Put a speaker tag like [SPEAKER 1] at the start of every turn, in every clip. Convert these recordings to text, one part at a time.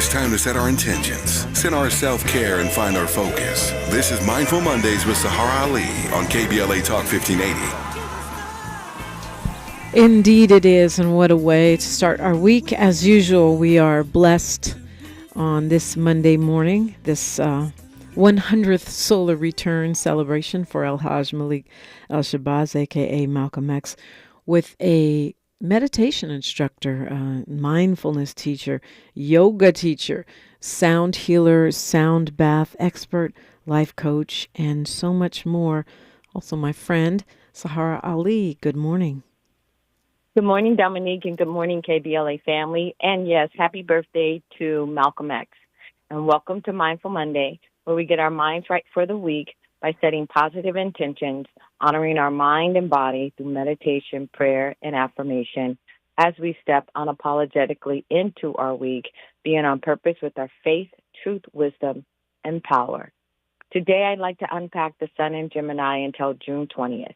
[SPEAKER 1] it's time to set our intentions, set our self-care, and find our focus. This is Mindful Mondays with Saharah Ali on KBLA Talk 1580.
[SPEAKER 2] Indeed it is, and what a way to start our week. As usual, we are blessed on this Monday morning, this 100th solar return celebration for El Hajj Malik El Shabazz, a.k.a. Malcolm X, with a meditation instructor, mindfulness teacher, yoga teacher, sound healer, sound bath expert, life coach, and so much more. Also my friend, Saharah Ali. Good morning.
[SPEAKER 3] Good morning, Dominique, and good morning, KBLA family. And yes, happy birthday to Malcolm X. And welcome to Mindful Monday, where we get our minds right for the week by setting positive intentions, honoring our mind and body through meditation, prayer, and affirmation as we step unapologetically into our week, being on purpose with our faith, truth, wisdom, and power. Today, I'd like to unpack the sun in Gemini until June 20th.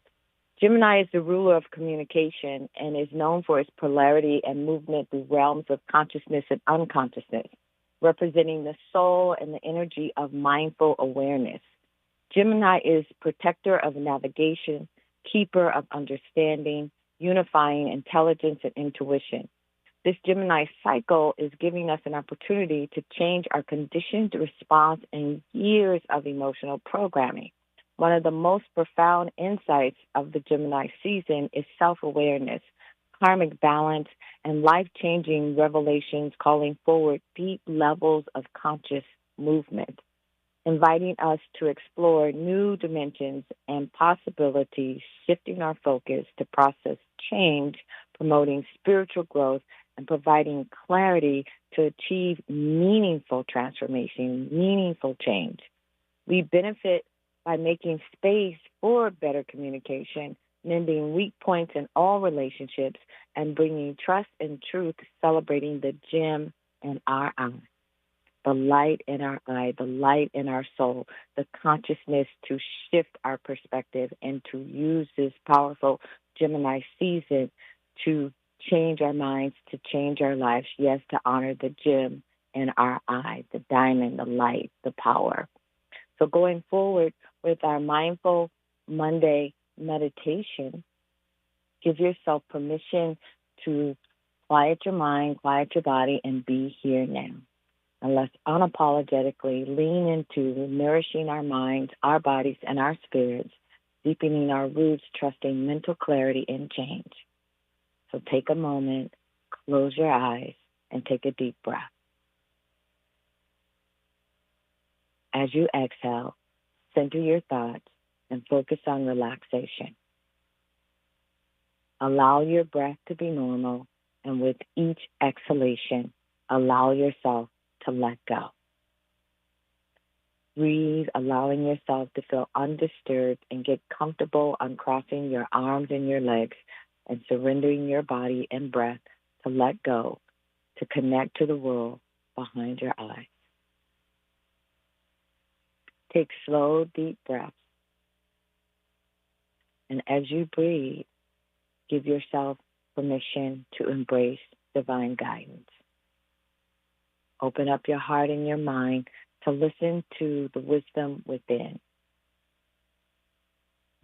[SPEAKER 3] Gemini is the ruler of communication and is known for its polarity and movement through realms of consciousness and unconsciousness, representing the soul and the energy of mindful awareness. Gemini is protector of navigation, keeper of understanding, unifying intelligence and intuition. This Gemini cycle is giving us an opportunity to change our conditioned response and years of emotional programming. One of the most profound insights of the Gemini season is self-awareness, karmic balance, and life-changing revelations calling forward deep levels of conscious movement, inviting us to explore new dimensions and possibilities, shifting our focus to process change, promoting spiritual growth, and providing clarity to achieve meaningful transformation, meaningful change. We benefit by making space for better communication, mending weak points in all relationships, and bringing trust and truth, celebrating the gem in our eye, the light in our eye, the light in our soul, the consciousness to shift our perspective and to use this powerful Gemini season to change our minds, to change our lives, yes, to honor the gem in our eye, the diamond, the light, the power. So going forward with our Mindful Monday meditation, give yourself permission to quiet your mind, quiet your body, and be here now. And let's unapologetically lean into nourishing our minds, our bodies, and our spirits, deepening our roots, trusting mental clarity and change. So take a moment, close your eyes, and take a deep breath. As you exhale, center your thoughts and focus on relaxation. Allow your breath to be normal, and with each exhalation, allow yourself to let go. Breathe, allowing yourself to feel undisturbed and get comfortable uncrossing your arms and your legs and surrendering your body and breath to let go, to connect to the world behind your eyes. Take slow, deep breaths. And as you breathe, give yourself permission to embrace divine guidance. Open up your heart and your mind to listen to the wisdom within.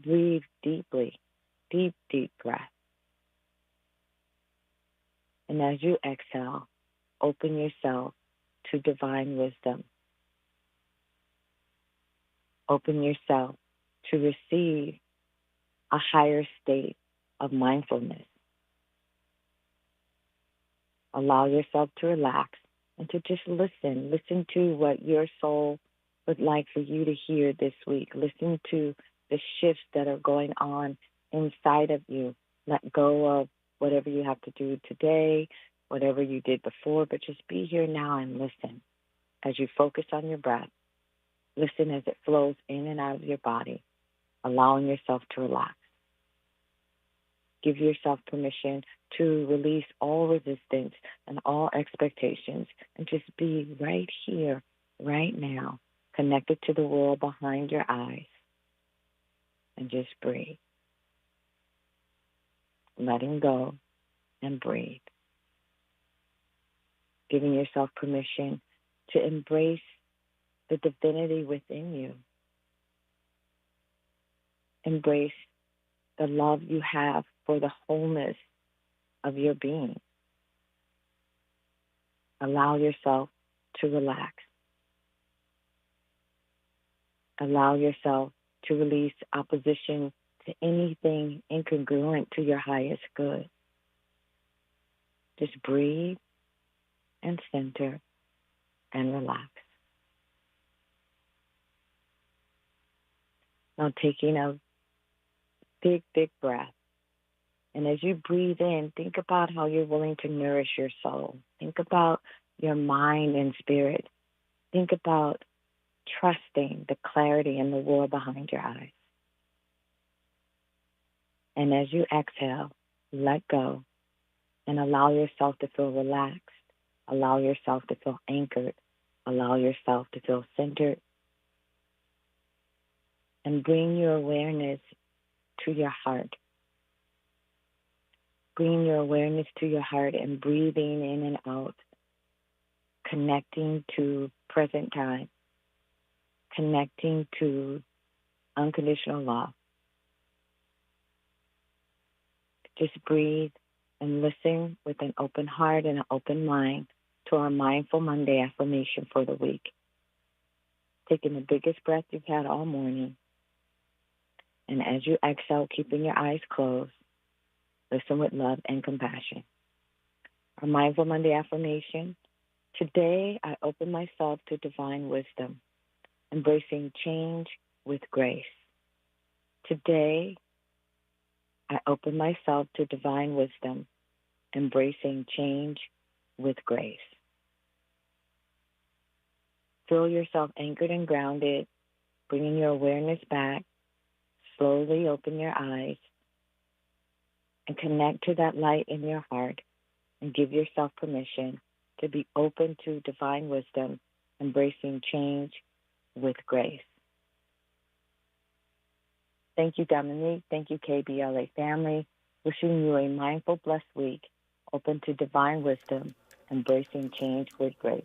[SPEAKER 3] Breathe deeply, deep, deep breath. And as you exhale, open yourself to divine wisdom. Open yourself to receive a higher state of mindfulness. Allow yourself to relax and to just listen. Listen to what your soul would like for you to hear this week. Listen to the shifts that are going on inside of you. Let go of whatever you have to do today, whatever you did before, but just be here now and listen as you focus on your breath. Listen as it flows in and out of your body, allowing yourself to relax. Give yourself permission to release all resistance and all expectations and just be right here, right now, connected to the world behind your eyes. And just breathe. Letting go and breathe. Giving yourself permission to embrace the divinity within you. Embrace the love you have for the wholeness of your being. Allow yourself to relax. Allow yourself to release opposition to anything incongruent to your highest good. Just breathe and center and relax. Now taking a big, big breath. And as you breathe in, think about how you're willing to nourish your soul. Think about your mind and spirit. Think about trusting the clarity and the world behind your eyes. And as you exhale, let go and allow yourself to feel relaxed. Allow yourself to feel anchored. Allow yourself to feel centered. And bring your awareness to your heart. Bring your awareness to your heart and breathing in and out, connecting to present time, connecting to unconditional love. Just breathe and listen with an open heart and an open mind to our Mindful Monday affirmation for the week. Taking the biggest breath you've had all morning. And as you exhale, keeping your eyes closed, listen with love and compassion. Our Mindful Monday affirmation. Today, I open myself to divine wisdom, embracing change with grace. Today, I open myself to divine wisdom, embracing change with grace. Feel yourself anchored and grounded, bringing your awareness back. Slowly open your eyes and connect to that light in your heart and give yourself permission to be open to divine wisdom, embracing change with grace. Thank you, Dominique. Thank you, KBLA family. Wishing you a mindful, blessed week, open to divine wisdom, embracing change with grace.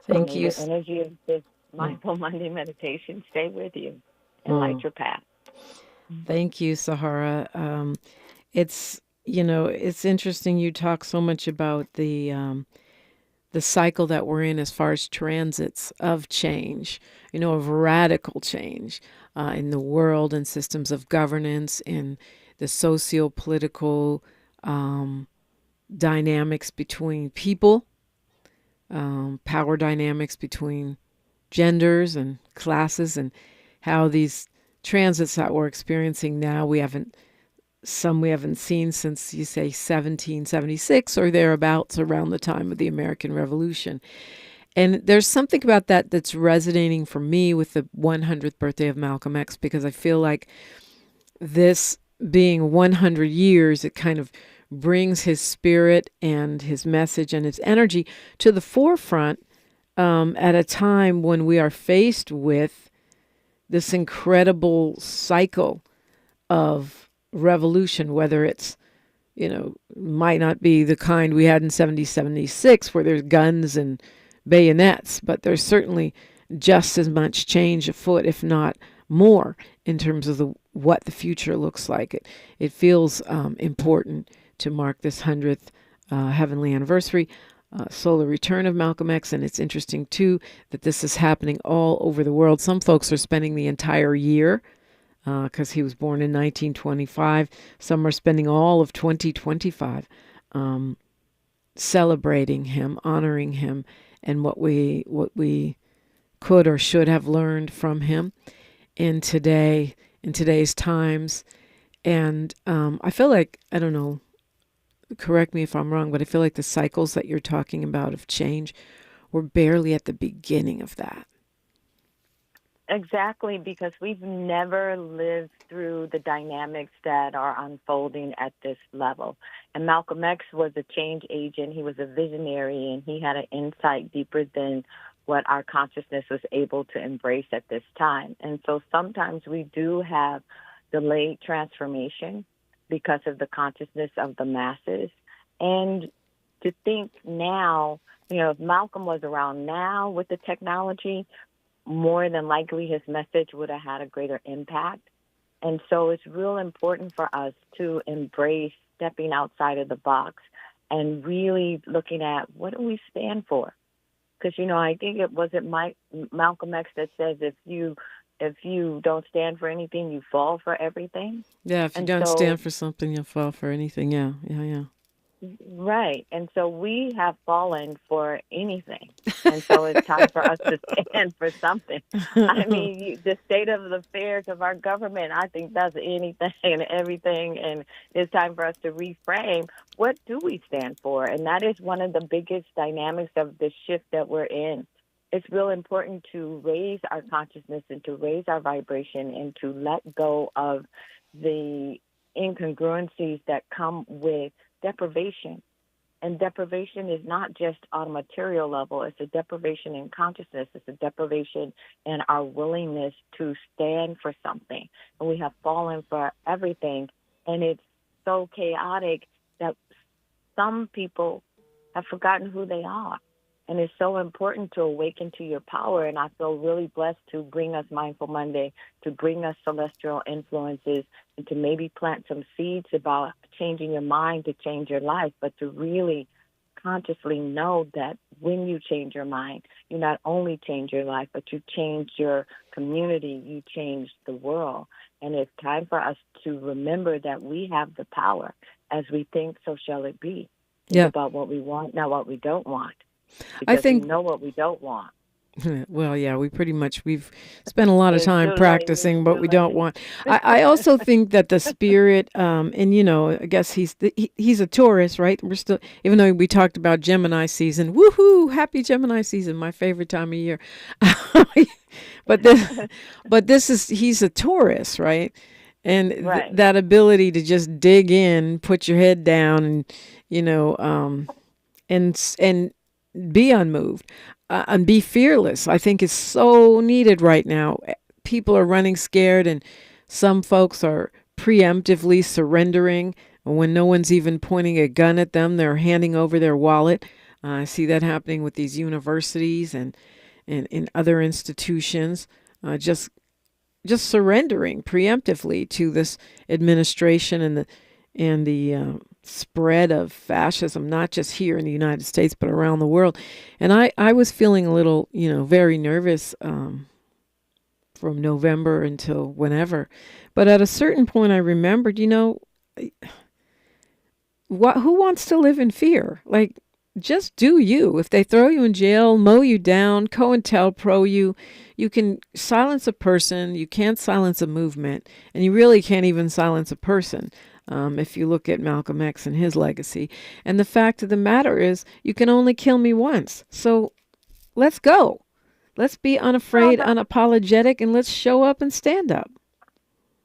[SPEAKER 2] Thank
[SPEAKER 3] May
[SPEAKER 2] you.
[SPEAKER 3] the energy of this Mindful Monday meditation stay with you and light your path.
[SPEAKER 2] Thank you, Saharah. It's interesting you talk so much about the cycle that we're in as far as transits of change, of radical change in the world and systems of governance, in the socio-political dynamics between people, power dynamics between genders and classes, and how these transits that we're experiencing now, we haven't seen since, you say, 1776 or thereabouts, around the time of the American Revolution. And there's something about that that's resonating for me with the 100th birthday of Malcolm X, because I feel like this being 100 years, it kind of brings his spirit and his message and his energy to the forefront at a time when we are faced with this incredible cycle of revolution, whether it's, might not be the kind we had in 1776 where there's guns and bayonets, but there's certainly just as much change afoot, if not more, in terms of what the future looks like. It feels important to mark this 100th heavenly anniversary, solar return of Malcolm X. And it's interesting, too, that this is happening all over the world. Some folks are spending the entire year because he was born in 1925. Some are spending all of 2025 celebrating him, honoring him, and what we could or should have learned from him in today's times. And I feel like, I don't know, correct me if I'm wrong, but I feel like the cycles that you're talking about of change, we're barely at the beginning of that.
[SPEAKER 3] Exactly, because we've never lived through the dynamics that are unfolding at this level. And Malcolm X was a change agent. He was a visionary, and he had an insight deeper than what our consciousness was able to embrace at this time. And so sometimes we do have delayed transformation because of the consciousness of the masses. And to think now, if Malcolm was around now with the technology, more than likely his message would have had a greater impact. And so it's real important for us to embrace stepping outside of the box and really looking at what do we stand for. Because, I think Malcolm X that says if you don't stand for anything, you fall for everything.
[SPEAKER 2] Yeah, if you don't stand for something, you'll fall for anything. Yeah.
[SPEAKER 3] Right. And so we have fallen for anything. And so it's time for us to stand for something. I mean, the state of affairs of our government, I think that's anything and everything. And it's time for us to reframe what do we stand for? And that is one of the biggest dynamics of the shift that we're in. It's real important to raise our consciousness and to raise our vibration and to let go of the incongruencies that come with deprivation. And deprivation is not just on a material level. It's a deprivation in consciousness. It's a deprivation in our willingness to stand for something. And we have fallen for everything. And it's so chaotic that some people have forgotten who they are. And it's so important to awaken to your power. And I feel really blessed to bring us Mindful Monday, to bring us celestial influences, and to maybe plant some seeds about changing your mind to change your life, but to really consciously know that when you change your mind, you not only change your life, but you change your community, you change the world. And it's time for us to remember that we have the power. As we think, so shall it be. It's about what we want, not what we don't want. Because
[SPEAKER 2] I think
[SPEAKER 3] we know what we don't want.
[SPEAKER 2] Well, yeah, we've spent a lot of time practicing what we don't want. I also think that the spirit, and I guess he's a Taurus, right? We're still, even though we talked about Gemini season, woohoo, happy Gemini season, my favorite time of year. He's a Taurus, right? And that ability to just dig in, put your head down, and be unmoved. And be fearless, I think is so needed right now. People are running scared, and some folks are preemptively surrendering. When no one's even pointing a gun at them, they're handing over their wallet. I see that happening with these universities and in other institutions, just surrendering preemptively to this administration and the spread of fascism, not just here in the United States, but around the world. And I was feeling a little, very nervous from November until whenever. But at a certain point, I remembered, who wants to live in fear? Like, just do you. If they throw you in jail, mow you down, COINTELPRO you, you can silence a person, you can't silence a movement, and you really can't even silence a person. If you look at Malcolm X and his legacy. And the fact of the matter is, you can only kill me once. So let's go. Let's be unafraid, unapologetic, and let's show up and stand up.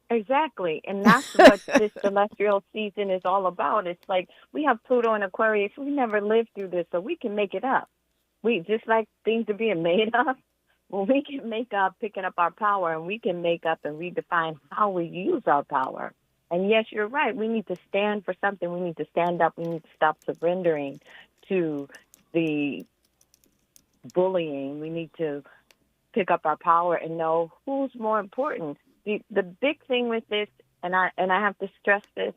[SPEAKER 3] Exactly. And that's what this celestial season is all about. It's like we have Pluto and Aquarius. We never lived through this, so we can make it up. We just like things are being made up. Well, we can make up picking up our power, and we can make up and redefine how we use our power. And yes, you're right. We need to stand for something. We need to stand up. We need to stop surrendering to the bullying. We need to pick up our power and know who's more important. The big thing with this, and I have to stress this,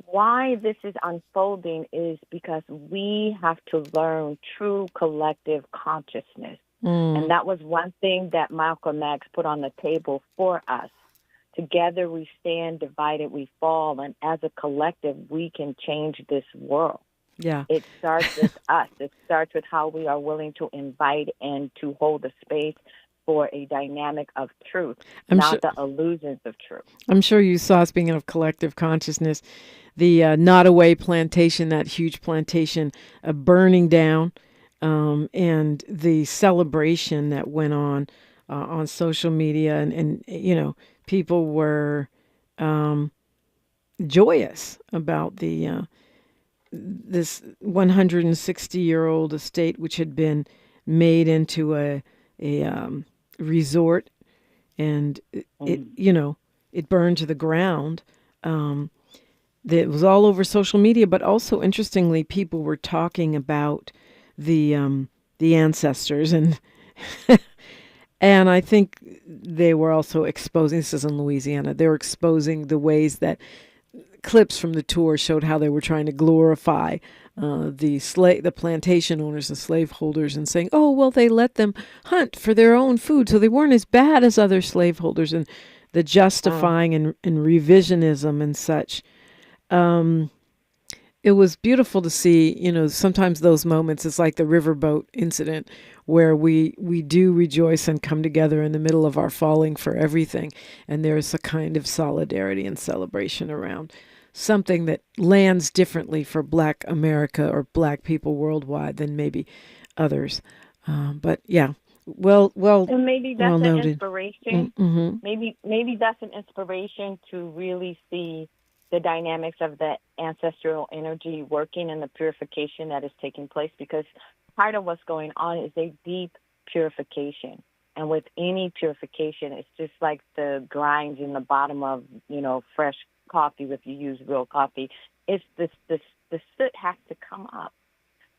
[SPEAKER 3] why this is unfolding is because we have to learn true collective consciousness. And that was one thing that Malcolm X put on the table for us. Together we stand, divided we fall, and as a collective, we can change this world.
[SPEAKER 2] Yeah.
[SPEAKER 3] It starts with us. It starts with how we are willing to invite and to hold a space for a dynamic of truth, not the illusions of truth. I'm
[SPEAKER 2] sure you saw, speaking of collective consciousness, the Nottoway plantation, that huge plantation burning down, and the celebration that went on social media, and people were joyous about the this 160-year-old estate, which had been made into a resort, and it burned to the ground. it was all over social media, but also interestingly, people were talking about the ancestors, and and I think they were also exposing. This is in Louisiana. They were exposing the ways that clips from the tour showed how they were trying to glorify the plantation owners, the slaveholders, and saying, "Oh, well, they let them hunt for their own food, so they weren't as bad as other slaveholders," and the justifying and revisionism and such. It was beautiful to see, sometimes those moments, it's like the riverboat incident where we do rejoice and come together in the middle of our falling for everything. And there's a kind of solidarity and celebration around something that lands differently for Black America or Black people worldwide than maybe others. But yeah, well,
[SPEAKER 3] and maybe that's an
[SPEAKER 2] noted.
[SPEAKER 3] Inspiration.
[SPEAKER 2] Mm-hmm.
[SPEAKER 3] Maybe that's an inspiration to really see the dynamics of the ancestral energy working and the purification that is taking place, because part of what's going on is a deep purification. And with any purification, it's just like the grinds in the bottom of, fresh coffee, if you use real coffee. It's the soot has to come up.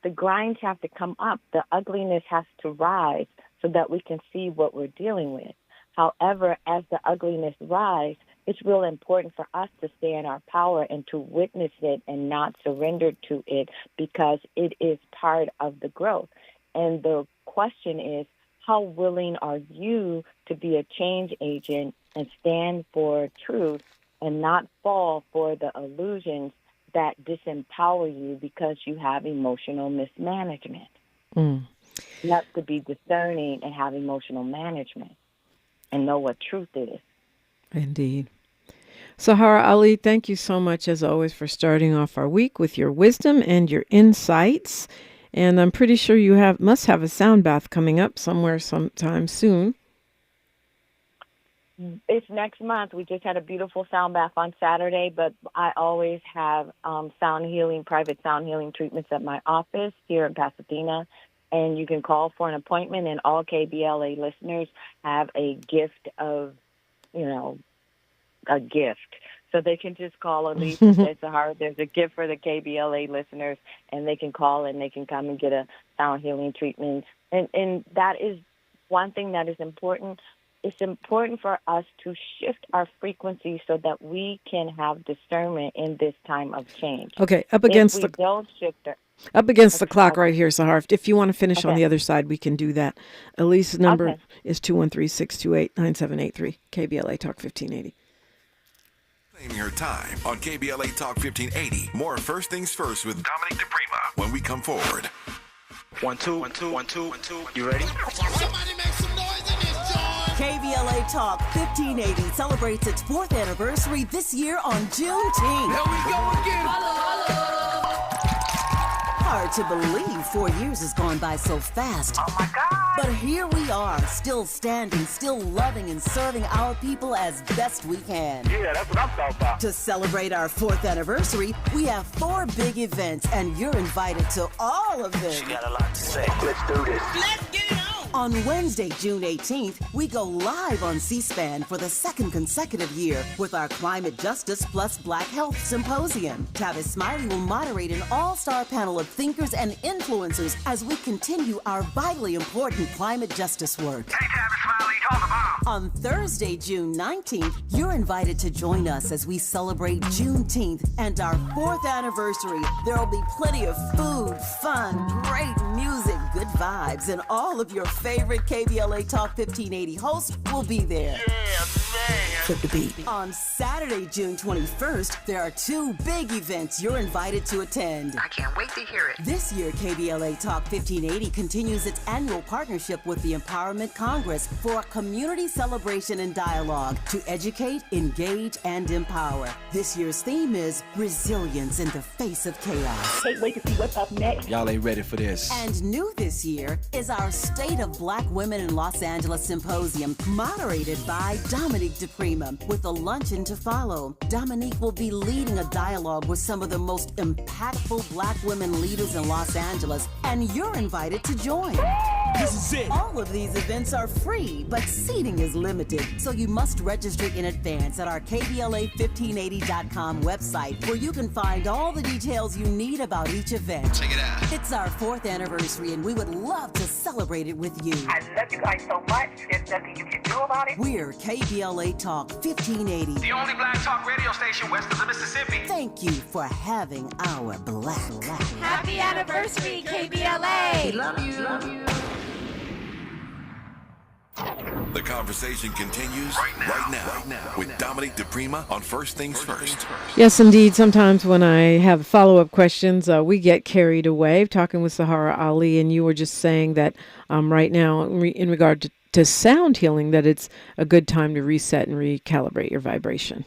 [SPEAKER 3] The grinds have to come up. The ugliness has to rise so that we can see what we're dealing with. However, as the ugliness rises, it's real important for us to stay in our power and to witness it and not surrender to it, because it is part of the growth. And the question is, how willing are you to be a change agent and stand for truth and not fall for the illusions that disempower you because you have emotional mismanagement? You have to be discerning and have emotional management and know what truth is.
[SPEAKER 2] Indeed. Saharah Ali, thank you so much, as always, for starting off our week with your wisdom and your insights. And I'm pretty sure you must have a sound bath coming up somewhere sometime soon.
[SPEAKER 3] It's next month. We just had a beautiful sound bath on Saturday, but I always have private sound healing treatments at my office here in Pasadena. And you can call for an appointment, and all KBLA listeners have a gift of, a gift. So they can just call Elise and say, Saharah, there's a gift for the KBLA listeners, and they can call and they can come and get a sound healing treatment. And that is one thing that is important. It's important for us to shift our frequency so that we can have discernment in this time of change.
[SPEAKER 2] Okay, up against the clock right here, Saharah. If you want to finish on the other side, we can do that. Elise's number is 213-628-9783, KBLA Talk 1580.
[SPEAKER 1] Claim your time on KBLA Talk 1580. More First Things First with Dominique DiPrima when we come forward.
[SPEAKER 4] 1, 2, 1, 2, 1, 2, 1, 2. You ready?
[SPEAKER 5] Somebody make some noise in this joint.
[SPEAKER 6] KBLA Talk 1580 celebrates its 4th anniversary this year on Juneteenth.
[SPEAKER 5] Here we go again.
[SPEAKER 6] Hard to believe 4 years has gone by so fast.
[SPEAKER 5] Oh my God.
[SPEAKER 6] But here we are, still standing, still loving and serving our people as best we can.
[SPEAKER 4] Yeah, that's what I'm talking about.
[SPEAKER 6] To celebrate our 4th anniversary, we have 4 big events, and you're invited to all of them.
[SPEAKER 4] She got a lot to say. Let's do this.
[SPEAKER 5] Let's get it on.
[SPEAKER 6] On Wednesday, June 18th, we go live on C-SPAN for the 2nd consecutive year with our Climate Justice Plus Black Health Symposium. Tavis Smiley will moderate an all-star panel of thinkers and influencers as we continue our vitally important climate justice work.
[SPEAKER 4] Hey, Tavis Smiley, talk about.
[SPEAKER 6] On Thursday, June 19th, you're invited to join us as we celebrate Juneteenth and our 4th anniversary. There'll be plenty of food, fun, great music, good vibes, and all of your favorite KBLA Talk 1580 hosts will be there.
[SPEAKER 4] Yeah, man.
[SPEAKER 6] Flip the beat. On Saturday, June 21st, there are 2 big events you're invited to attend.
[SPEAKER 5] I can't wait to hear it.
[SPEAKER 6] This year, KBLA Talk 1580 continues its annual partnership with the Empowerment Congress for a community celebration and dialogue to educate, engage, and empower. This year's theme is Resilience in the Face of Chaos.
[SPEAKER 3] Can't wait to see what's up next.
[SPEAKER 7] Y'all ain't ready for this.
[SPEAKER 6] And new this year is our State of Black Women in Los Angeles Symposium, moderated by Dominique DiPrima, with a luncheon to follow. Dominique will be leading a dialogue with some of the most impactful Black women leaders in Los Angeles, and you're invited to join.
[SPEAKER 5] This is it.
[SPEAKER 6] All of these events are free, but seating is limited, so you must register in advance at our KBLA1580.com website, where you can find all the details you need about each event.
[SPEAKER 5] Check it out.
[SPEAKER 6] It's our 4th anniversary, and we would love to celebrate it with you.
[SPEAKER 4] I love you guys so much. There's nothing you can do about it.
[SPEAKER 6] We're KBLA Talk 1580.
[SPEAKER 4] The only black talk radio station west of the Mississippi.
[SPEAKER 6] Thank you for having our black.
[SPEAKER 7] Happy anniversary, KBLA!
[SPEAKER 4] Love you. Love you.
[SPEAKER 1] The conversation continues right now with Dominique DiPrima on First Things First.
[SPEAKER 2] Yes, indeed. Sometimes when I have follow-up questions, we get carried away. Talking with Saharah Ali, and you were just saying that right now, in regard to sound healing, that it's a good time to reset and recalibrate your vibration.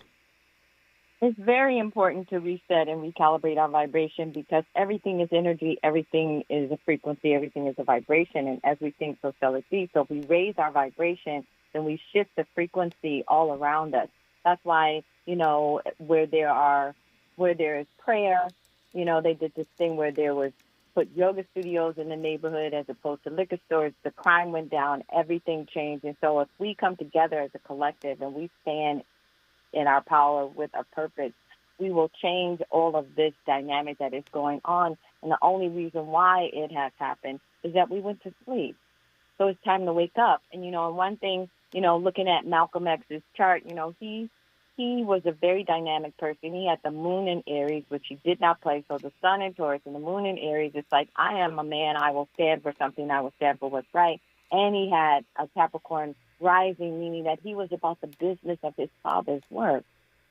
[SPEAKER 3] It's very important to reset and recalibrate our vibration, because everything is energy, everything is a frequency, everything is a vibration. And as we think, so shall it be. So if we raise our vibration, then we shift the frequency all around us. That's why, where there is prayer, they did this thing where there was put yoga studios in the neighborhood as opposed to liquor stores. The crime went down, everything changed. And so if we come together as a collective and we stand in our power with a purpose, we will change all of this dynamic that is going on. And the only reason why it has happened is that we went to sleep. So it's time to wake up. And, and one thing, looking at Malcolm X's chart, he was a very dynamic person. He had the moon in Aries, which he did not play. So the sun in Taurus and the moon in Aries, it's like, I am a man. I will stand for something. I will stand for what's right. And he had a Capricorn rising, meaning that he was about the business of his father's work.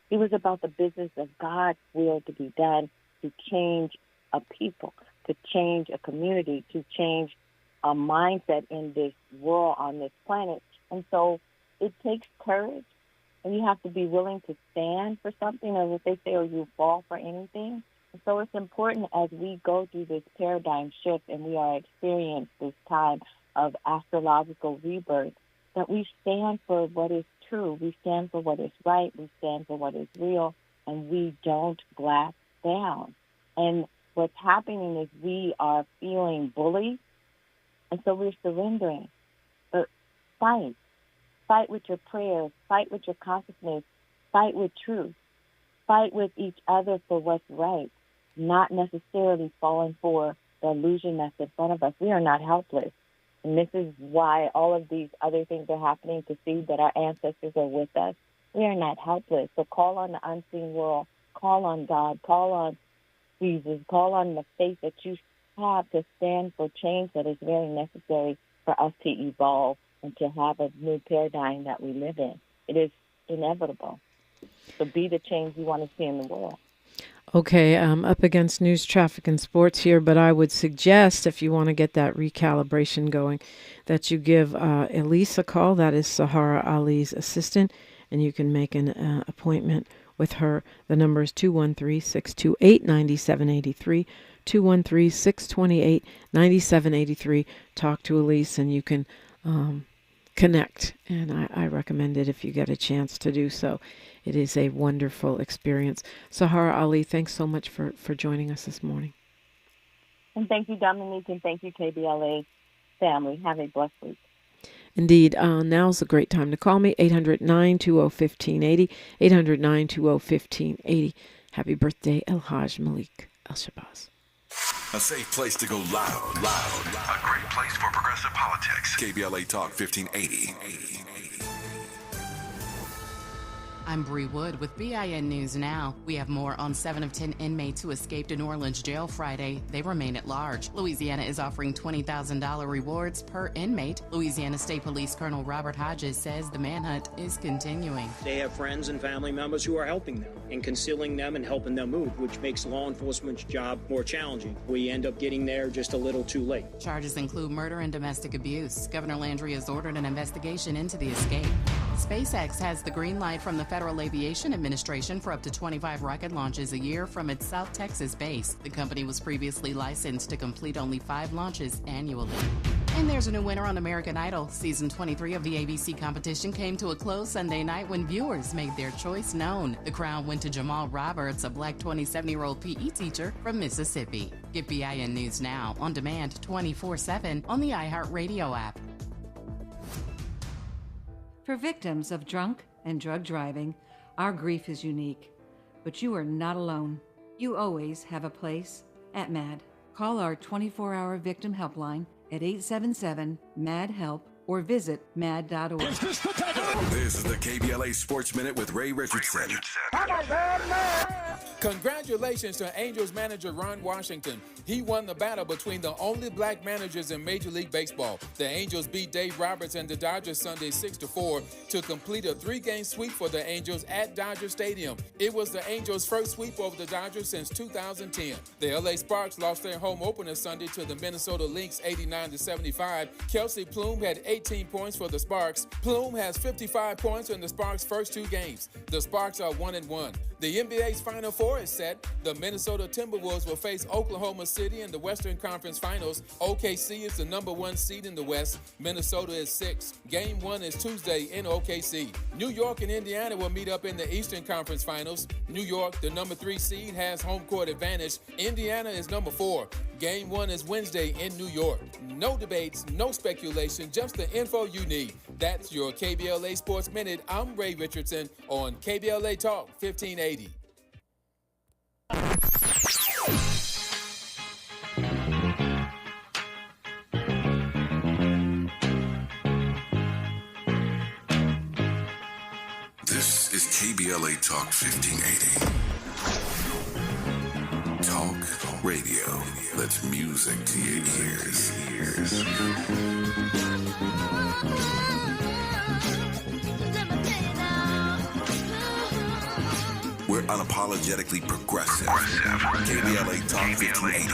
[SPEAKER 3] He was about the business of God's will to be done, to change a people, to change a community, to change a mindset in this world, on this planet. And so it takes courage, and you have to be willing to stand for something, or as they say, or you fall for anything. And so it's important as we go through this paradigm shift and we are experiencing this time of astrological rebirth, that we stand for what is true, we stand for what is right, we stand for what is real, and we don't glass down. And what's happening is we are feeling bullied, and so we're surrendering. But fight. Fight with your prayers. Fight with your consciousness. Fight with truth. Fight with each other for what's right, not necessarily falling for the illusion that's in front of us. We are not helpless. And this is why all of these other things are happening, to see that our ancestors are with us. We are not helpless. So call on the unseen world. Call on God. Call on Jesus. Call on the faith that you have to stand for change that is very necessary for us to evolve and to have a new paradigm that we live in. It is inevitable. So be the change you want to see in the world.
[SPEAKER 2] Okay, I'm up against news, traffic, and sports here, but I would suggest, if you want to get that recalibration going, that you give Elise a call. That is Saharah Ali's assistant, and you can make an appointment with her. The number is 213-628-9783, 213-628-9783. Talk to Elise, and you can connect, and I recommend it if you get a chance to do so. It is a wonderful experience. Saharah Ali, thanks so much for joining us this morning.
[SPEAKER 3] And thank you, Dominique, and thank you, KBLA family. Have a blessed week.
[SPEAKER 2] Indeed. Now's a great time to call me, 800-920-1580, 800-920-1580. Happy birthday, El Haj Malik El-Shabazz.
[SPEAKER 1] A safe place to go loud. A great place for progressive politics. KBLA Talk 1580.
[SPEAKER 8] I'm Bree Wood with BIN News Now. We have more on 7 of 10 inmates who escaped a New Orleans jail Friday. They remain at large. Louisiana is offering $20,000 rewards per inmate. Louisiana State Police Colonel Robert Hodges says the manhunt is continuing.
[SPEAKER 9] They have friends and family members who are helping them and concealing them and helping them move, which makes law enforcement's job more challenging. We end up getting there just a little too late.
[SPEAKER 8] Charges include murder and domestic abuse. Governor Landry has ordered an investigation into the escape. SpaceX has the green light from the Federal Aviation Administration for up to 25 rocket launches a year from its South Texas base. The company was previously licensed to complete only 5 launches annually. And there's a new winner on American Idol. Season 23 of the ABC competition came to a close Sunday night when viewers made their choice known. The crown went to Jamal Roberts, a black 27-year-old PE teacher from Mississippi. Get BIN News Now on demand 24/7 on the iHeartRadio app.
[SPEAKER 10] For victims of drunk and drug driving, our grief is unique. But you are not alone. You always have a place at MAD. Call our 24-hour victim helpline at 877-MAD-HELP or visit mad.org.
[SPEAKER 1] This is the KBLA Sports Minute with Ray Richardson.
[SPEAKER 11] Congratulations to Angels manager Ron Washington. He won the battle between the only black managers in Major League Baseball. The Angels beat Dave Roberts and the Dodgers Sunday 6-4 to complete a 3-game sweep for the Angels at Dodger Stadium. It was the Angels' first sweep over the Dodgers since 2010. The LA Sparks lost their home opener Sunday to the Minnesota Lynx 89-75. Kelsey Plume had 18 points for the Sparks. Plume has 55 points in the Sparks' first 2 games. The Sparks are 1-1. The NBA's Final Four is set. The Minnesota Timberwolves will face Oklahoma City in the Western Conference Finals. OKC is the number 1 seed in the West. Minnesota is 6. Game 1 is Tuesday in OKC. New York and Indiana will meet up in the Eastern Conference Finals. New York, the number 3 seed, has home court advantage. Indiana is number 4. Game 1 is Wednesday in New York. No debates, no speculation, just the info you need. That's your KBLA Sports Minute. I'm Ray Richardson on KBLA Talk 1580.
[SPEAKER 1] This is KBLA Talk 1580. Talk radio. That's music to your ears. We're unapologetically progressive. KBLA Talk 1580.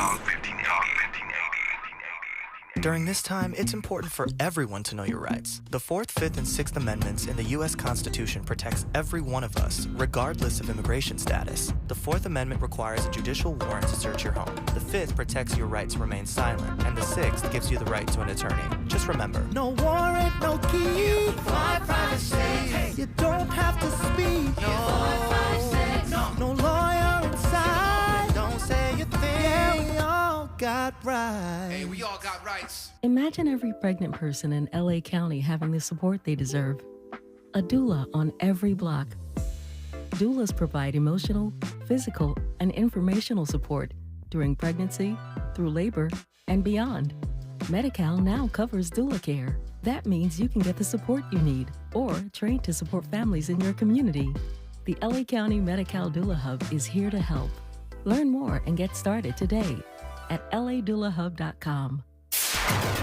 [SPEAKER 12] During this time, it's important for everyone to know your rights. The 4th, 5th, and 6th Amendments in the U.S. Constitution protects every one of us, regardless of immigration status. The 4th Amendment requires a judicial warrant to search your home. The 5th protects your right to remain silent. And the 6th gives you the right to an attorney. Just remember,
[SPEAKER 5] No warrant, no key. My privacy. You don't have to speak. No lawyer inside. Don't say a thing. Yeah, we all got rights.
[SPEAKER 13] Hey, we all got rights.
[SPEAKER 14] Imagine every pregnant person in LA County having the support they deserve. A doula on every block. Doulas provide emotional, physical, and informational support during pregnancy, through labor, and beyond. Medi-Cal now covers doula care. That means you can get the support you need or train to support families in your community. The LA County Medi-Cal Doula Hub is here to help. Learn more and get started today at ladoulahub.com.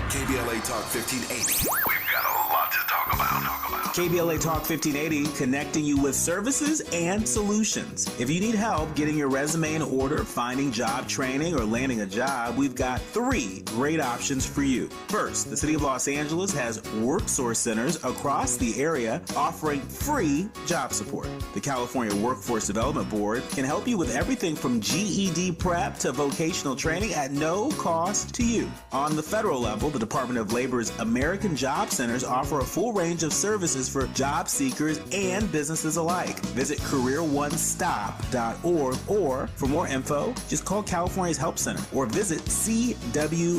[SPEAKER 1] KBLA Talk 1580. We've got a lot to talk about.
[SPEAKER 15] KBLA Talk 1580, connecting you with services and solutions. If you need help getting your resume in order, finding job training, or landing a job, we've got 3 great options for you. First, the City of Los Angeles has worksource centers across the area offering free job support. The California Workforce Development Board can help you with everything from GED prep to vocational training at no cost to you. On the federal level, the Department of Labor's American Job Centers offer a full range of services for job seekers and businesses alike. Visit careeronestop.org, or for more info, just call California's Help Center or visit cwdb.ca.gov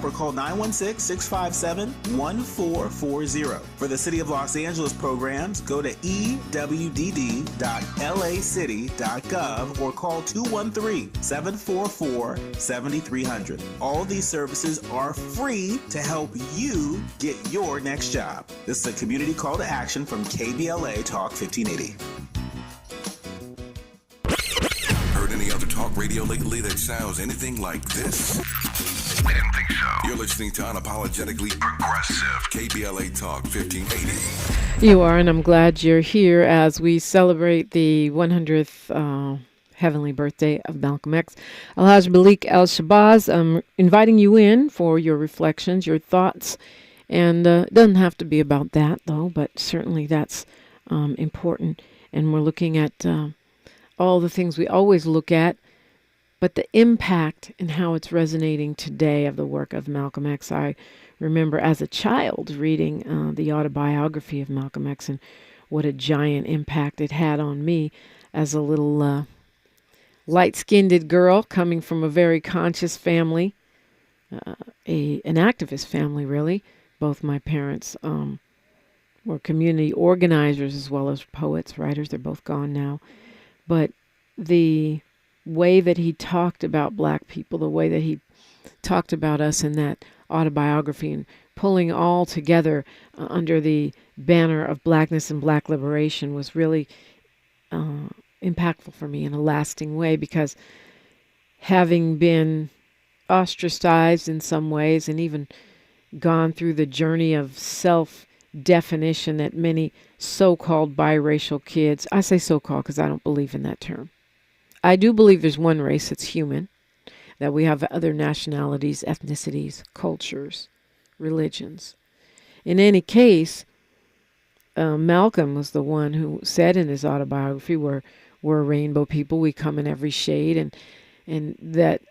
[SPEAKER 15] or call 916-657-1440. For the City of Los Angeles programs, go to ewdd.lacity.gov or call 213-744-7300. All these services are free to help you get your next job. This is a community call to action from KBLA Talk 1580.
[SPEAKER 1] Heard any other talk radio lately that sounds anything like this? We didn't think so. You're listening to Unapologetically Progressive KBLA Talk 1580.
[SPEAKER 2] You are, and I'm glad you're here as we celebrate the 100th heavenly birthday of Malcolm X. Alhaj Malik El-Shabazz, I'm inviting you in for your reflections, your thoughts, and it doesn't have to be about that, though, but certainly that's important. And we're looking at all the things we always look at But the impact and how it's resonating today of the work of Malcolm X, I remember as a child reading the autobiography of Malcolm X and what a giant impact it had on me as a little light-skinned girl coming from a very conscious family, an activist family, really. Both my parents were community organizers as well as poets, writers. They're both gone now. But the way that he talked about black people, the way that he talked about us in that autobiography and pulling all together under the banner of blackness and black liberation was really impactful for me in a lasting way, because having been ostracized in some ways and even gone through the journey of self-definition that many so-called biracial kids, I say so-called because I don't believe in that term. I do believe there's one race that's human, that we have other nationalities, ethnicities, cultures, religions. In any case, Malcolm was the one who said in his autobiography, we're rainbow people, we come in every shade, and that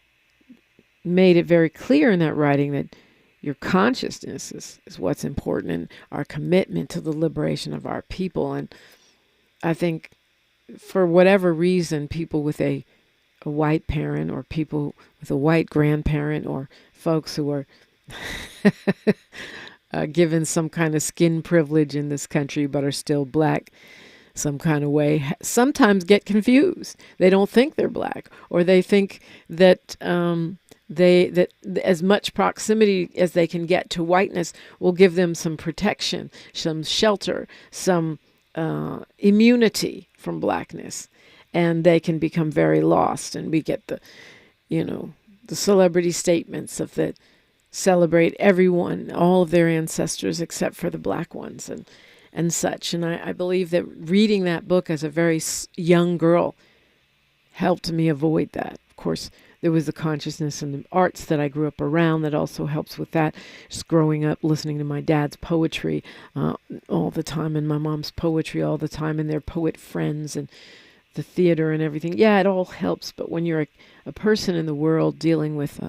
[SPEAKER 2] made it very clear in that writing that your consciousness is what's important, and our commitment to the liberation of our people. And I think for whatever reason, people with a white parent, or people with a white grandparent, or folks who are given some kind of skin privilege in this country but are still black some kind of way, sometimes get confused. They don't think they're black, or they think that that as much proximity as they can get to whiteness will give them some protection, some shelter, some immunity from blackness, and they can become very lost. And we get the celebrity statements of that celebrate everyone, all of their ancestors except for the black ones, and such. And I believe that reading that book as a very young girl helped me avoid that. Of course, there was the consciousness and the arts that I grew up around that also helps with that. Just growing up, listening to my dad's poetry all the time, and my mom's poetry all the time, and their poet friends, and the theater and everything. Yeah, it all helps. But when you're a person in the world dealing with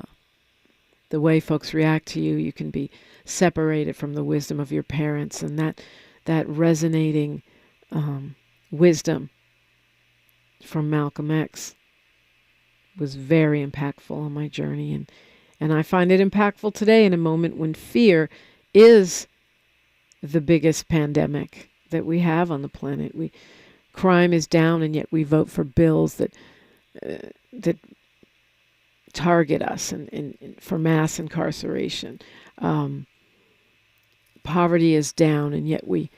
[SPEAKER 2] the way folks react to you, you can be separated from the wisdom of your parents, and that resonating wisdom from Malcolm X was very impactful on my journey. And I find it impactful today in a moment when fear is the biggest pandemic that we have on the planet. Crime is down, and yet we vote for bills that target us and for mass incarceration. Poverty is down, and yet we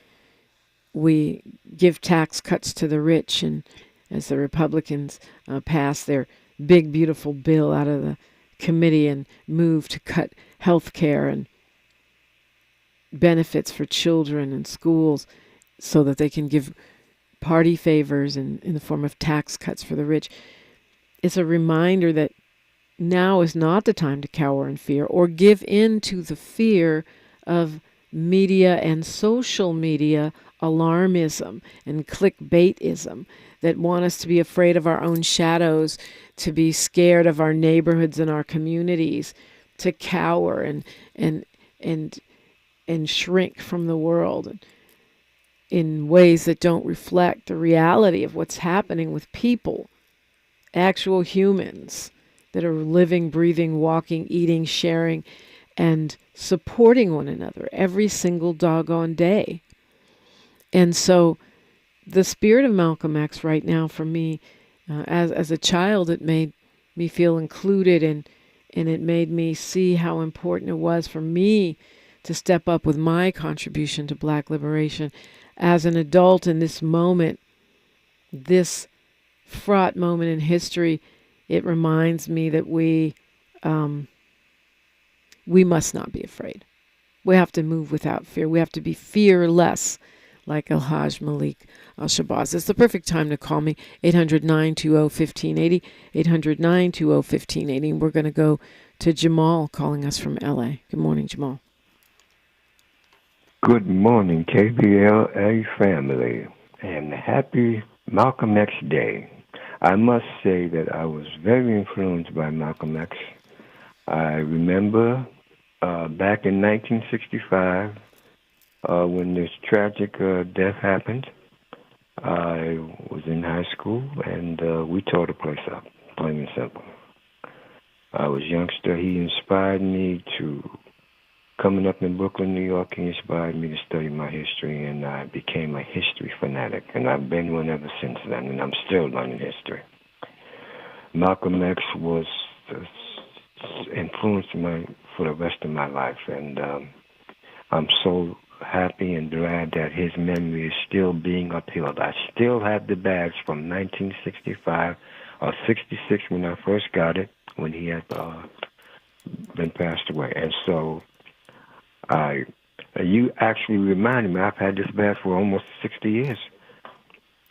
[SPEAKER 2] give tax cuts to the rich. And as the Republicans pass their big, beautiful bill out of the committee and move to cut health care and benefits for children and schools so that they can give party favors in the form of tax cuts for the rich, it's a reminder that now is not the time to cower in fear or give in to the fear of media and social media alarmism and clickbaitism that want us to be afraid of our own shadows, to be scared of our neighborhoods and our communities, to cower and shrink from the world in ways that don't reflect the reality of what's happening with people, actual humans that are living, breathing, walking, eating, sharing, and supporting one another every single doggone day. And so the spirit of Malcolm X right now for me, as a child, it made me feel included, and it made me see how important it was for me to step up with my contribution to Black liberation. As an adult in this moment, this fraught moment in history, it reminds me that we must not be afraid. We have to move without fear. We have to be fearless, like El-Hajj Malik Al-Shabazz. It's the perfect time to call me, 800-920-1580, 800-920-1580. And we're going to go to Jamal calling us from L.A. Good morning, Jamal.
[SPEAKER 13] Good morning, KBLA family, and happy Malcolm X Day. I must say that I was very influenced by Malcolm X. I remember back in 1965 when this tragic death happened. I was in high school, and we tore the place up, plain and simple. I was a youngster. He inspired me to, coming up in Brooklyn, New York, he inspired me to study my history, and I became a history fanatic, and I've been one ever since then, and I'm still learning history. Malcolm X was influenced me for the rest of my life, and I'm so happy and glad that his memory is still being upheld. I still have the badge from 1965 or 66 when I first got it, when he had been passed away. And so you actually reminded me, I've had this badge for almost 60 years.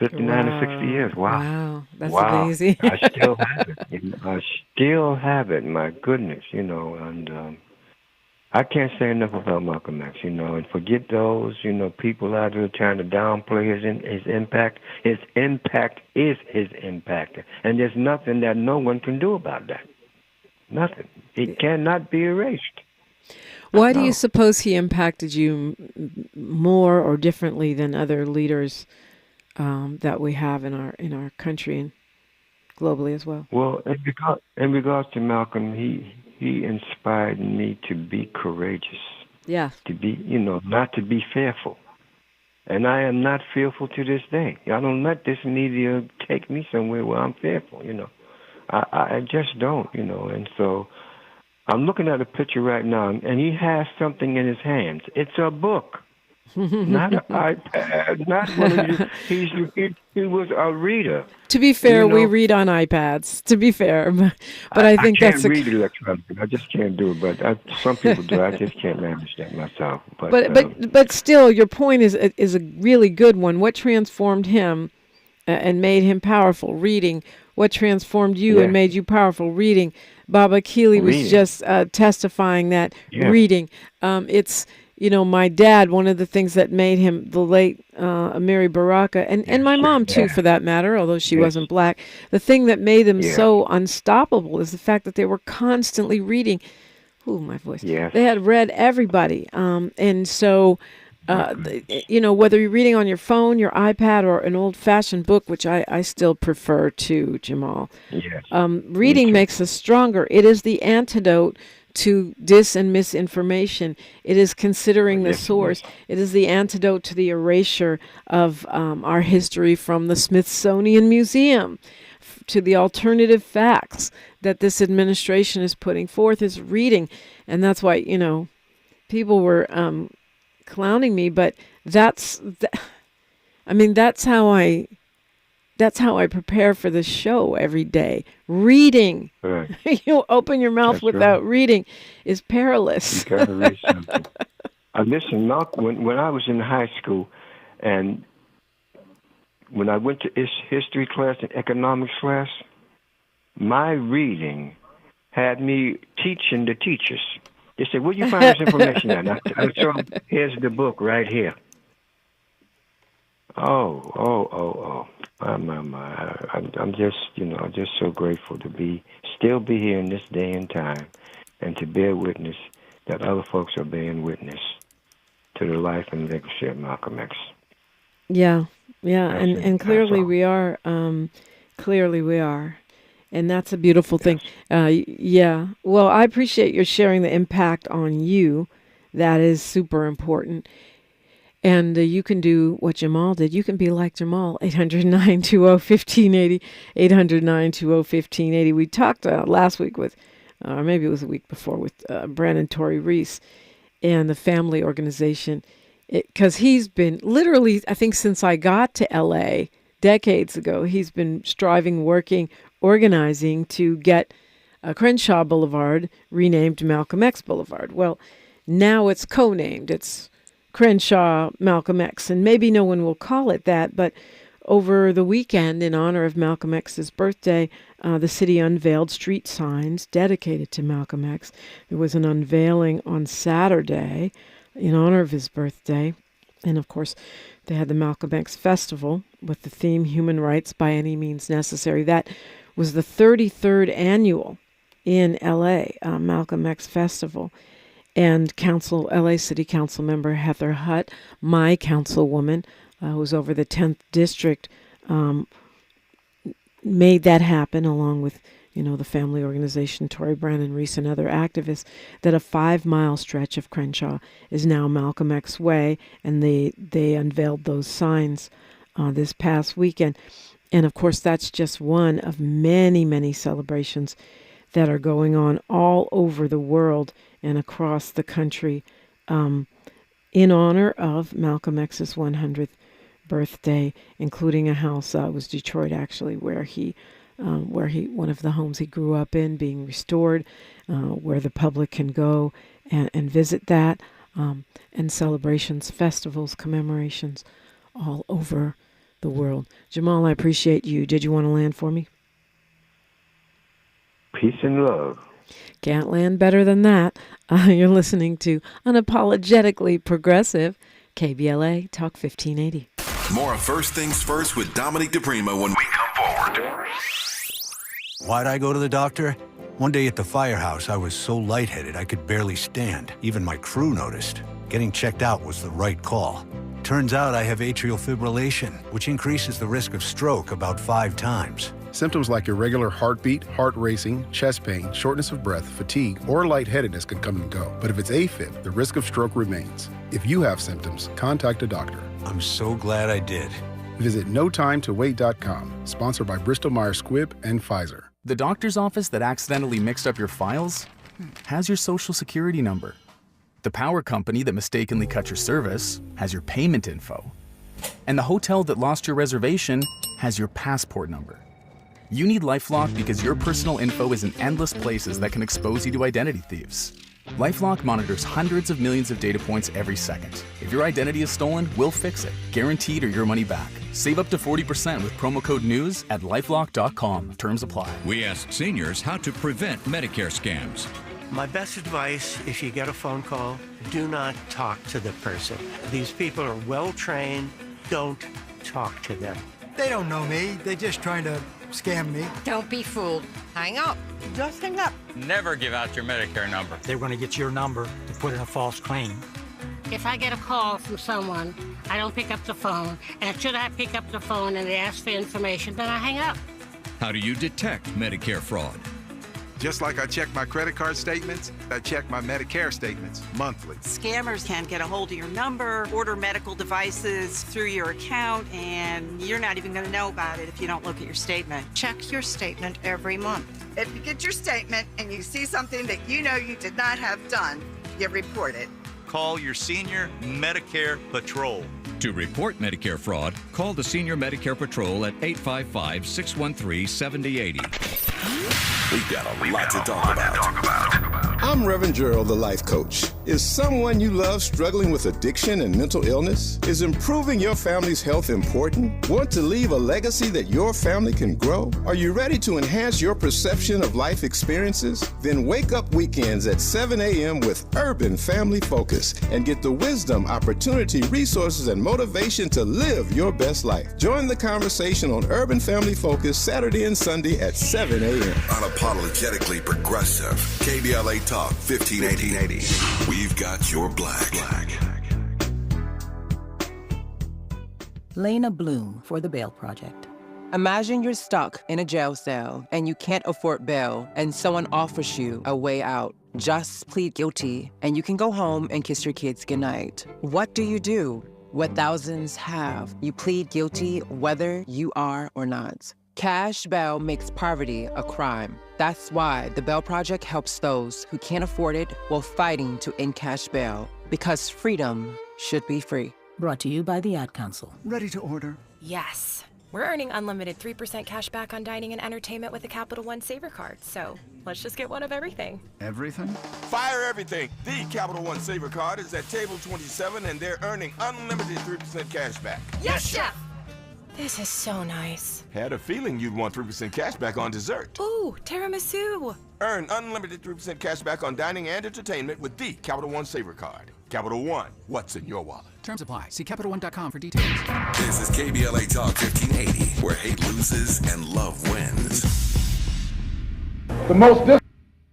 [SPEAKER 13] 59 or 60 years.
[SPEAKER 2] Wow. That's amazing.
[SPEAKER 13] I still have it. I still have it. My goodness, and I can't say enough about Malcolm X, and forget those, people out there trying to downplay his impact. His impact is his impact. And there's nothing that no one can do about that. Nothing. It cannot be erased.
[SPEAKER 2] Why do you suppose he impacted you more or differently than other leaders that we have in our country and globally as well?
[SPEAKER 13] Well, in regards to Malcolm, he inspired me to be courageous.
[SPEAKER 2] Yeah.
[SPEAKER 13] To be, not to be fearful. And I am not fearful to this day. I don't let this media take me somewhere where I'm fearful, I just don't, And so I'm looking at a picture right now, and he has something in his hands. It's a book. Not an iPad, not one of these. He was a reader.
[SPEAKER 2] To be fair, we read on iPads. To be fair, but I think
[SPEAKER 13] I can't read electronically. I just can't do it. But some people do. I just can't manage that myself.
[SPEAKER 2] But still, your point is a really good one. What transformed him and made him powerful? Reading. What transformed you and made you powerful? Reading. Baba Keeley was just testifying that reading. It's. My dad, one of the things that made him, the late Mary Baraka, and my mom too, for that matter, although she wasn't black, the thing that made them so unstoppable is the fact that they were constantly reading. Ooh, my voice.
[SPEAKER 13] Yes.
[SPEAKER 2] They had read everybody. And so, whether you're reading on your phone, your iPad, or an old-fashioned book, which I still prefer to, Jamal, reading makes us stronger. It is the antidote to dis and misinformation. It is considering the source. It is the antidote to the erasure of our history from the Smithsonian Museum to the alternative facts that this administration is putting forth is reading. And that's why, people were clowning me, but that's how I prepare for the show every day. Reading.
[SPEAKER 13] Right.
[SPEAKER 2] You open your mouth without reading is perilous.
[SPEAKER 13] You gotta read something. Listen, Malcolm, when I was in high school, and when I went to history class and economics class, my reading had me teaching the teachers. They said, "Where'd you find this information at?" I told them, "Here's the book right here." Oh. I'm just, just so grateful to still be here in this day and time, and to bear witness that other folks are bearing witness to the life and legacy of Malcolm X.
[SPEAKER 2] Yeah, and clearly we are. Clearly we are, and that's a beautiful thing. Yeah. Well, I appreciate your sharing the impact on you. That is super important. And you can do what Jamal did. You can be like Jamal, 800-920-1580, 800-920-1580. We talked last week with, or maybe it was a week before, with Brandon Torrey Reese and the family organization. Because he's been literally, I think since I got to L.A. decades ago, he's been striving, working, organizing to get Crenshaw Boulevard renamed Malcolm X Boulevard. Well, now it's co-named. It's Crenshaw Malcolm X, and maybe no one will call it that, but over the weekend, in honor of Malcolm X's birthday, the city unveiled street signs dedicated to Malcolm X. There was an unveiling on Saturday in honor of his birthday, And of course, they had the Malcolm X Festival with the theme Human Rights by Any Means Necessary. That was the 33rd annual in LA Malcolm X Festival. And LA City Council member Heather Hutt, my councilwoman, who's over the 10th district, made that happen along with, the family organization, Tory Brandon Reese and other activists, that a 5-mile stretch of Crenshaw is now Malcolm X Way, and they unveiled those signs this past weekend. And of course, that's just one of many, many celebrations that are going on all over the world and across the country in honor of Malcolm X's 100th birthday, including a house, it was Detroit actually, where one of the homes he grew up in being restored, where the public can go and visit that, and celebrations, festivals, commemorations all over the world. Jamal, I appreciate you. Did you want to land for me?
[SPEAKER 13] Peace and love.
[SPEAKER 2] Can't land better than that. You're listening to Unapologetically Progressive, KBLA Talk 1580.
[SPEAKER 1] More of First Things First with Dominique DiPrima when we come forward.
[SPEAKER 16] Why'd I go to the doctor? One day at the firehouse, I was so lightheaded I could barely stand. Even my crew noticed. Getting checked out was the right call. Turns out I have atrial fibrillation, which increases the risk of stroke about 5 times.
[SPEAKER 17] Symptoms like irregular heartbeat, heart racing, chest pain, shortness of breath, fatigue, or lightheadedness can come and go. But if it's AFib, the risk of stroke remains. If you have symptoms, contact a doctor.
[SPEAKER 16] I'm so glad I did.
[SPEAKER 17] Visit notimetowait.com, sponsored by Bristol-Myers Squibb and Pfizer.
[SPEAKER 18] The doctor's office that accidentally mixed up your files has your social security number. The power company that mistakenly cut your service has your payment info. And the hotel that lost your reservation has your passport number. You need LifeLock because your personal info is in endless places that can expose you to identity thieves. LifeLock monitors hundreds of millions of data points every second. If your identity is stolen, we'll fix it, guaranteed or your money back. Save up to 40% with promo code NEWS at LifeLock.com. Terms apply.
[SPEAKER 19] We asked seniors how to prevent Medicare scams.
[SPEAKER 20] My best advice, if you get a phone call, do not talk to the person. These people are well-trained. Don't talk to them.
[SPEAKER 21] They don't know me. They're just trying to scam me.
[SPEAKER 22] Don't be fooled. Hang up. Just hang up.
[SPEAKER 23] Never give out your Medicare number.
[SPEAKER 21] They're going to get your number to put in a false claim.
[SPEAKER 24] If I get a call from someone, I don't pick up the phone. And should I pick up the phone and they ask for information, then I hang up.
[SPEAKER 19] How do you detect Medicare fraud?
[SPEAKER 25] Just like I check my credit card statements, I check my Medicare statements monthly.
[SPEAKER 26] Scammers can get a hold of your number, order medical devices through your account, and you're not even going to know about it if you don't look at your statement.
[SPEAKER 22] Check your statement every month.
[SPEAKER 27] If you get your statement and you see something that you know you did not have done, you report it.
[SPEAKER 28] Call your senior Medicare Patrol.
[SPEAKER 19] To report Medicare fraud, call the Senior Medicare Patrol at 855-613-7080.
[SPEAKER 1] We've got a lot to talk about.
[SPEAKER 29] I'm Reverend Gerald, the life coach. Is someone you love struggling with addiction and mental illness? Is improving your family's health important? Want to leave a legacy that your family can grow? Are you ready to enhance your perception of life experiences? Then wake up weekends at 7 a.m. with Urban Family Focus and get the wisdom, opportunity, resources, and motivation to live your best life. Join the conversation on Urban Family Focus Saturday and Sunday at 7 a.m.
[SPEAKER 1] Unapologetically progressive. KBLA Talk 1580. We've got your black.
[SPEAKER 30] Lena Bloom for the Bail Project.
[SPEAKER 31] Imagine you're stuck in a jail cell and you can't afford bail and someone offers you a way out. Just plead guilty and you can go home and kiss your kids goodnight. What do you do? What thousands have. You plead guilty whether you are or not. Cash bail makes poverty a crime. That's why the Bail Project helps those who can't afford it while fighting to end cash bail, because freedom should be free.
[SPEAKER 30] Brought to you by the Ad Council.
[SPEAKER 21] Ready to order?
[SPEAKER 32] Yes. We're earning unlimited 3% cash back on dining and entertainment with the Capital One Saver Card, so let's just get one of everything.
[SPEAKER 21] Everything?
[SPEAKER 33] Fire everything. The Capital One Saver Card is at table 27, and they're earning unlimited 3% cash back.
[SPEAKER 32] Yes, Chef! This is so nice.
[SPEAKER 33] Had a feeling you'd want 3% cash back on dessert.
[SPEAKER 32] Ooh, tiramisu.
[SPEAKER 33] Earn unlimited 3% cash back on dining and entertainment with the Capital One Saver Card. Capital One, what's in your wallet?
[SPEAKER 3] Terms apply. See CapitalOne.com for details.
[SPEAKER 1] This is KBLA Talk 1580, where hate loses and love wins.
[SPEAKER 4] The most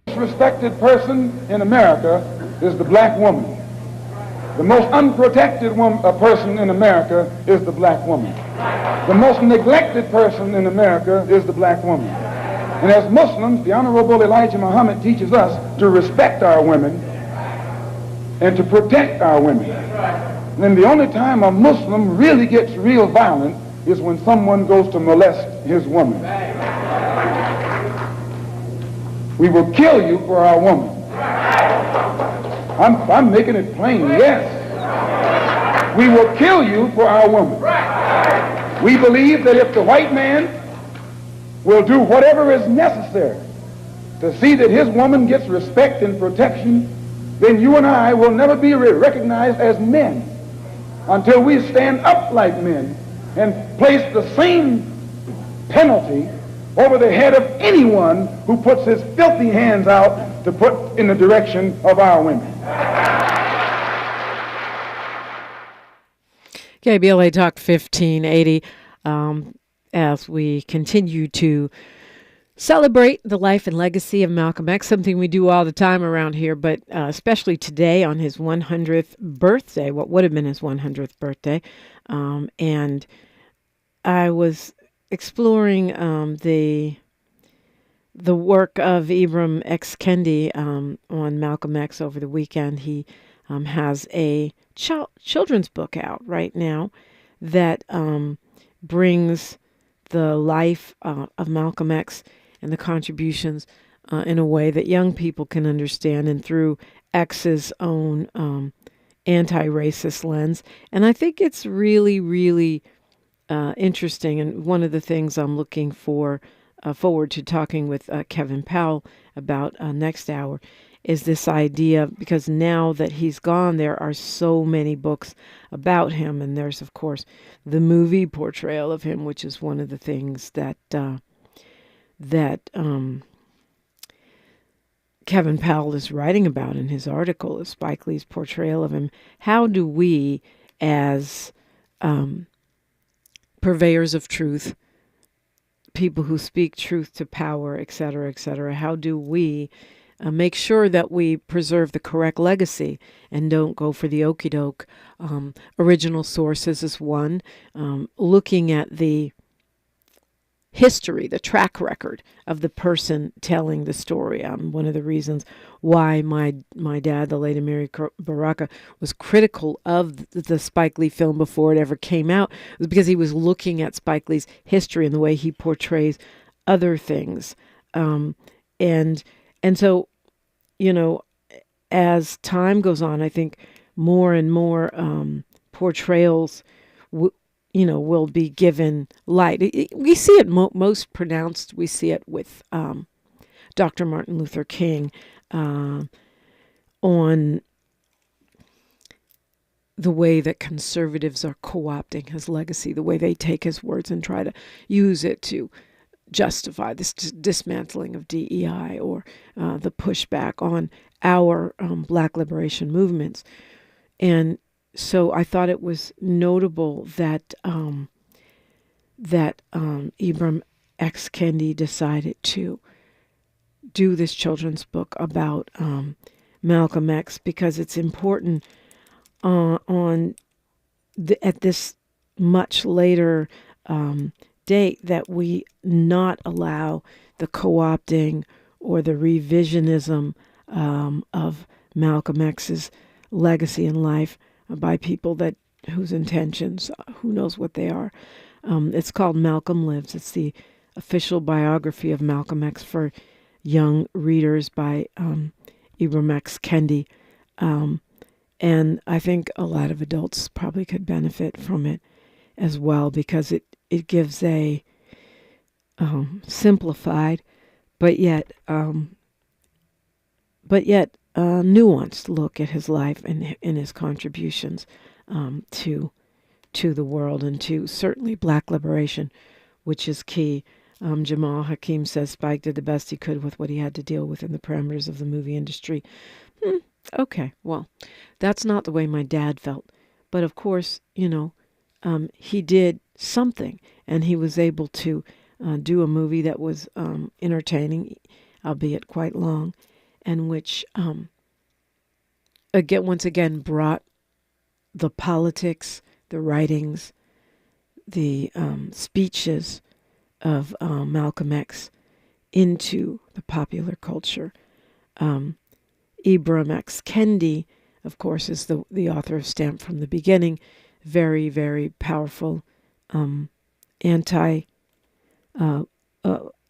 [SPEAKER 4] disrespected person in America is the black woman. The most unprotected person in America is the black woman. The most neglected person in America is the black woman. And as Muslims, the Honorable Elijah Muhammad teaches us to respect our women and to protect our women. And the only time a Muslim really gets real violent is when someone goes to molest his woman. We will kill you for our woman. I'm making it plain, yes. We will kill you for our woman. We believe that if the white man will do whatever is necessary to see that his woman gets respect and protection, then you and I will never be recognized as men until we stand up like men and place the same penalty over the head of anyone who puts his filthy hands out to put in the direction of our women.
[SPEAKER 2] KBLA Talk 1580, as we continue to celebrate the life and legacy of Malcolm X, something we do all the time around here, but especially today on his 100th birthday, what would have been his 100th birthday. And I was exploring the work of Ibram X. Kendi on Malcolm X over the weekend. He has a children's book out right now that brings the life of Malcolm X and the contributions in a way that young people can understand, and through X's own anti-racist lens. And I think it's really, really interesting. And one of the things I'm looking forward to talking with Kevin Powell about next hour is this idea, because now that he's gone, there are so many books about him, and there's, of course, the movie portrayal of him, which is one of the things that Kevin Powell is writing about in his article, is Spike Lee's portrayal of him. How do we, as purveyors of truth, people who speak truth to power, et cetera, how do we make sure that we preserve the correct legacy and don't go for the okey-doke? Original sources is one. Looking at the history, the track record of the person telling the story. One of the reasons why my dad, the late Dominique Baraka, was critical of the Spike Lee film before it ever came out was because he was looking at Spike Lee's history and the way he portrays other things. And so, you know, as time goes on, I think more and more portrayals, will be given light. We see it most pronounced. We see it with Dr. Martin Luther King on the way that conservatives are co-opting his legacy, the way they take his words and try to use it to justify this dismantling of DEI or the pushback on our Black liberation movements. And so I thought it was notable that Ibram X. Kendi decided to do this children's book about Malcolm X, because it's important at this much later date that we not allow the co-opting or the revisionism of Malcolm X's legacy in life by people whose intentions, who knows what they are. It's called Malcolm Lives. It's the official biography of Malcolm X for young readers by Ibram X. Kendi. And I think a lot of adults probably could benefit from it as well, because it gives a simplified but yet nuanced look at his life and his contributions to the world and to certainly Black liberation, which is key. Jamal Hakim says Spike did the best he could with what he had to deal with in the parameters of the movie industry. Okay, well, that's not the way my dad felt. But of course, he did something, and he was able to do a movie that was entertaining, albeit quite long, and which once again brought the politics, the writings, the speeches of Malcolm X into the popular culture. Ibram X. Kendi, of course, is the author of Stamped from the Beginning. Very, very powerful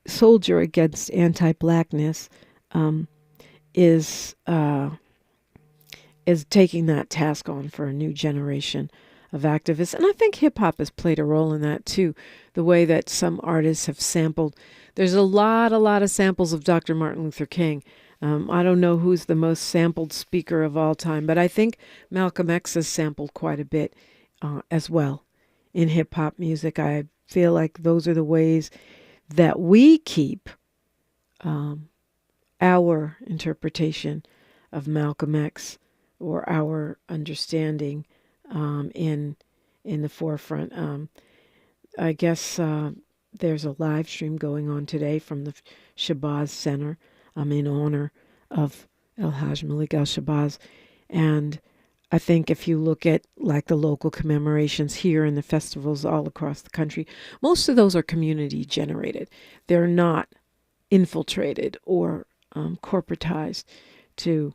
[SPEAKER 2] soldier against anti-blackness, is taking that task on for a new generation of activists. And I think hip-hop has played a role in that, too. The way that some artists have sampled. There's a lot of samples of Dr. Martin Luther King. I don't know who's the most sampled speaker of all time, but I think Malcolm X has sampled quite a bit as well in hip-hop music. I feel like those are the ways that we keep our interpretation of Malcolm X or our understanding in the forefront. I guess there's a live stream going on today from the Shabazz Center in honor of El-Hajj Malik al-Shabazz. And I think if you look at like the local commemorations here and the festivals all across the country, most of those are community generated. They're not infiltrated or corporatized to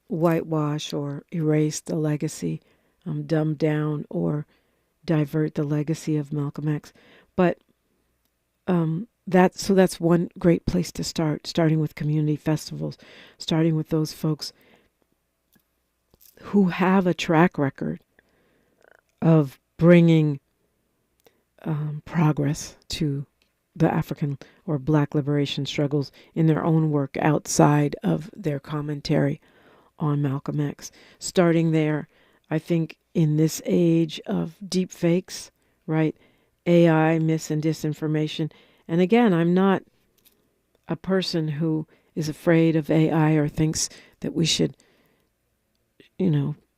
[SPEAKER 2] whitewash or erase the legacy, dumb down or divert the legacy of Malcolm X. But that's one great place to start, starting with community festivals, starting with those folks who have a track record of bringing progress to the African or Black liberation struggles in their own work outside of their commentary on Malcolm X. Starting there, I think in this age of deep fakes, right, AI, mis and disinformation, and again, I'm not a person who is afraid of AI or thinks that we should,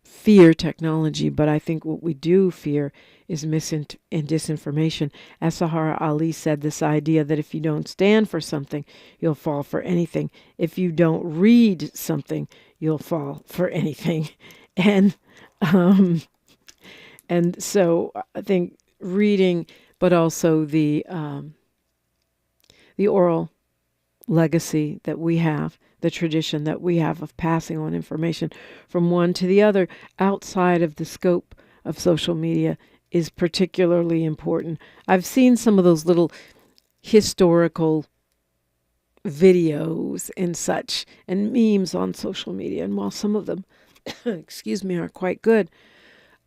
[SPEAKER 2] fear technology, but I think what we do fear is mis and disinformation. As Saharah Ali said, this idea that if you don't stand for something, you'll fall for anything. If you don't read something, you'll fall for anything. And so I think reading, but also the oral legacy that we have, the tradition that we have of passing on information from one to the other outside of the scope of social media is particularly important. I've seen some of those little historical videos and such and memes on social media, and while some of them are quite good,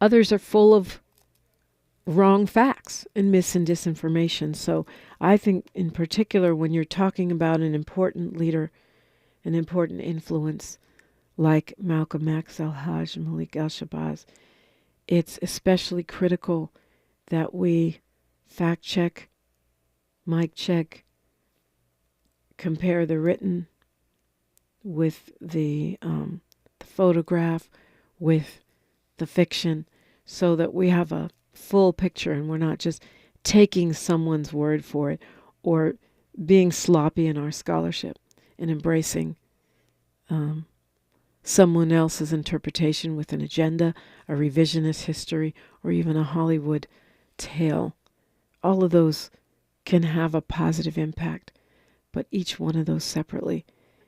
[SPEAKER 2] others are full of wrong facts and mis and disinformation. So I think in particular when you're talking about an important leader, an important influence like Malcolm X, El-Hajj Malik al-Shabazz, it's especially critical that we fact check, mic check, compare the written with the photograph, with the fiction, so that we have a full picture and we're not just taking someone's word for it or being sloppy in our scholarship and embracing someone else's interpretation with an agenda, a revisionist history, or even a Hollywood tale. All of those can have a positive impact, but each one of those separately,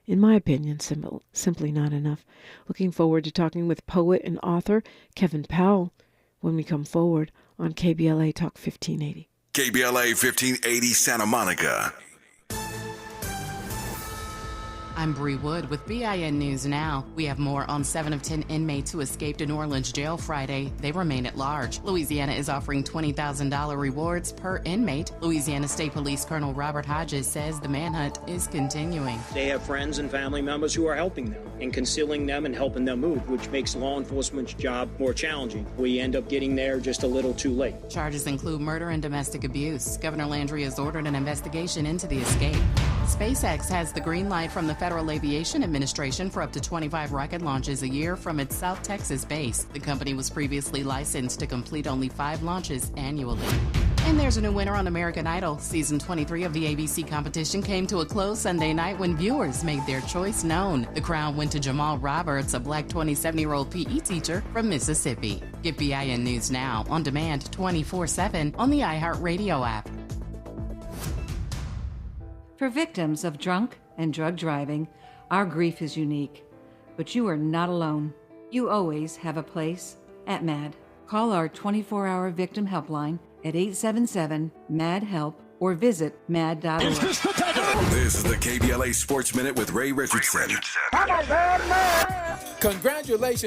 [SPEAKER 2] in my opinion, simply not enough. Looking forward to talking with poet and author Kevin Powell when we come forward on KBLA Talk 1580.
[SPEAKER 1] KBLA 1580 Santa Monica.
[SPEAKER 5] I'm Bree Wood with BIN News Now. We have more on 7 of 10 inmates who escaped New Orleans jail Friday. They remain at large. Louisiana is offering $20,000 rewards per inmate. Louisiana State Police Colonel Robert Hodges says the manhunt is continuing.
[SPEAKER 6] They have friends and family members who are helping them and concealing them and helping them move, which makes law enforcement's job more challenging. We end up getting there just a little too late.
[SPEAKER 5] Charges include murder and domestic abuse. Governor Landry has ordered an investigation into the escape. SpaceX has the green light from the Federal Aviation Administration for up to 25 rocket launches a year from its South Texas base. The company was previously licensed to complete only 5 launches annually. And there's a new winner on American Idol. Season 23 of the ABC competition came to a close Sunday night when viewers made their choice known. The crown went to Jamal Roberts, a black 27-year-old PE teacher from Mississippi. Get BIN News Now on demand 24/7 on the iHeartRadio app.
[SPEAKER 7] For victims of drunk and drug driving, our grief is unique. But you are not alone. You always have a place at MAD. Call our 24-hour victim helpline at 877-MAD-HELP or visit mad.org.
[SPEAKER 1] This is the KBLA Sports Minute with Ray Richardson.
[SPEAKER 33] Congratulations